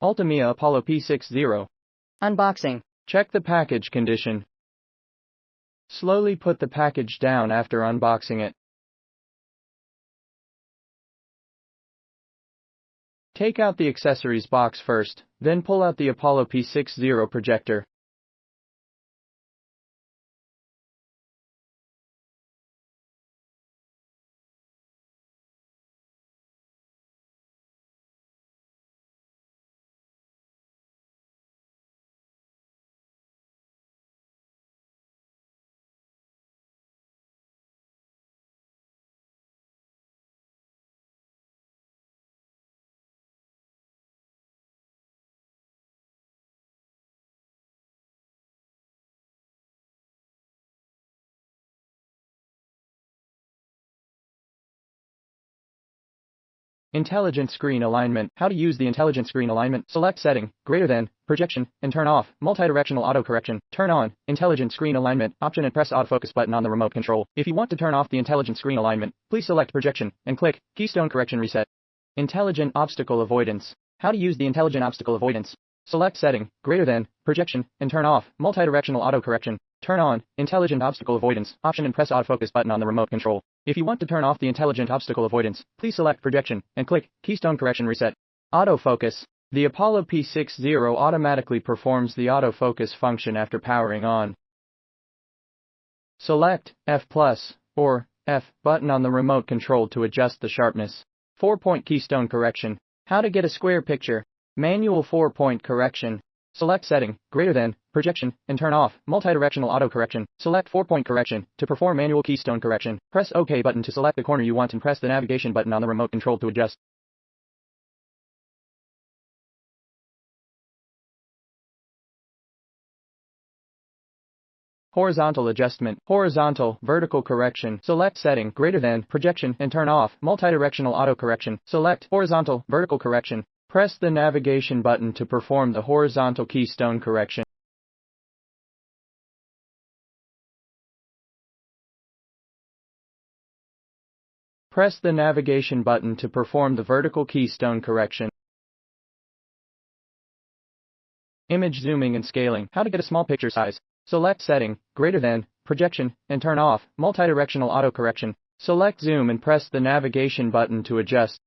ULTIMEA Apollo P60. Unboxing. Check the package condition. Slowly put the package down after unboxing it. Take out the accessories box first, then pull out the Apollo P60 projector. Intelligent screen alignment. How to use the intelligent screen alignment. Select setting, greater than, projection, and turn off, multi-directional autocorrection. Turn on, intelligent screen alignment option and press autofocus button on the remote control. If you want to turn off the intelligent screen alignment, please select projection, and click, keystone correction reset. Intelligent obstacle avoidance. How to use the intelligent obstacle avoidance. Select setting, greater than, projection, and turn off, multi-directional autocorrection. Turn on, intelligent obstacle avoidance option and press autofocus button on the remote control. If you want to turn off the intelligent obstacle avoidance, please select projection, and click, keystone correction reset. Autofocus. The Apollo P60 automatically performs the autofocus function after powering on. Select F+ or F button on the remote control to adjust the sharpness. 4-point keystone correction. How to get a square picture. Manual 4-point correction. Select setting, greater than, projection, and turn off, multi-directional autocorrection. Select 4-point correction. To perform manual keystone correction, press OK button to select the corner you want and press the navigation button on the remote control to adjust. Horizontal adjustment. Horizontal, vertical correction. Select setting, greater than, projection, and turn off, multi-directional autocorrection. Select horizontal, vertical correction. Press the navigation button to perform the horizontal keystone correction. Press the navigation button to perform the vertical keystone correction. Image zooming and scaling. How to get a small picture size. Select setting, greater than, projection, and turn off, multi-directional autocorrection. Select zoom and press the navigation button to adjust.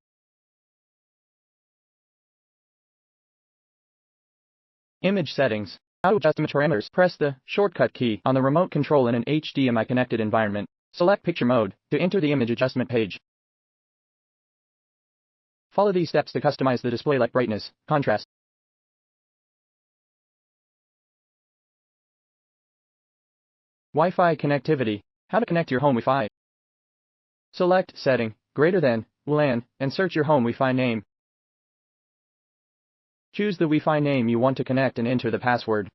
Image settings. How to adjust image parameters. Press the shortcut key on the remote control in an HDMI connected environment. Select picture mode to enter the image adjustment page. Follow these steps to customize the display like brightness, contrast. Wi-Fi connectivity. How to connect your home Wi-Fi. Select setting, greater than, LAN, and search your home Wi-Fi name. Choose the Wi-Fi name you want to connect and enter the password.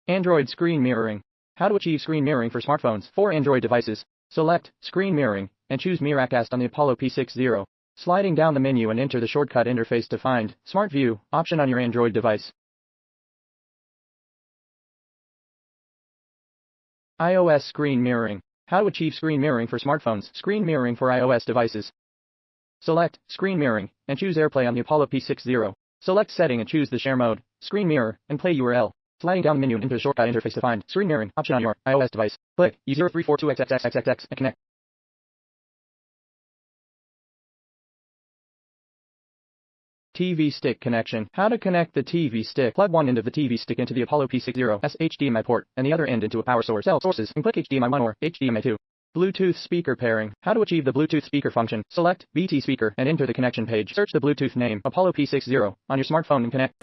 Android screen mirroring. How to achieve screen mirroring for smartphones. For Android devices, select screen mirroring and choose Miracast on the Apollo P60. Sliding down the menu and enter the shortcut interface to find Smart View option on your Android device. iOS screen mirroring. How to achieve screen mirroring for smartphones. Screen mirroring for iOS devices. Select screen mirroring and choose Airplay on the Apollo P60. Select setting and choose the share mode, screen mirror, and play URL. Sliding down the menu and enter the shortcut interface to find screen mirroring option on your iOS device. Click E0342XXXXX and connect. TV stick connection. How to connect the TV stick. Plug one end of the TV stick into the Apollo P60's HDMI port and the other end into a power source. Cell sources and click HDMI 1 or HDMI 2. Bluetooth speaker pairing. How to achieve the Bluetooth speaker function. Select BT speaker and enter the connection page. Search the Bluetooth name Apollo P60 on your smartphone and connect.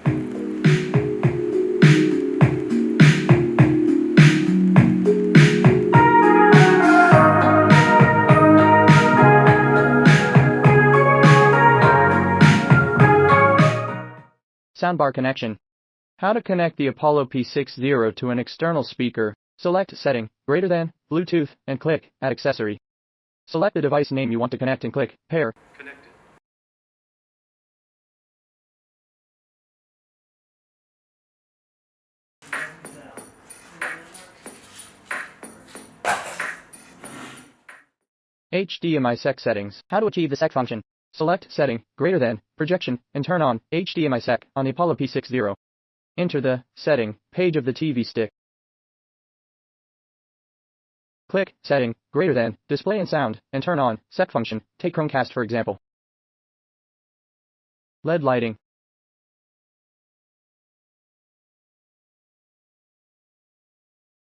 Soundbar connection. How to connect the Apollo P60 to an external speaker. Select setting, greater than, Bluetooth, and click Add accessory. Select the device name you want to connect and click Pair. Connected. HDMI CEC settings. How to achieve the CEC function. Select setting, greater than, projection, and turn on HDMI CEC on the Apollo P60. Enter the setting page of the TV stick. Click setting, greater than, display and sound, and turn on CEC function. Take Chromecast for example. LED lighting.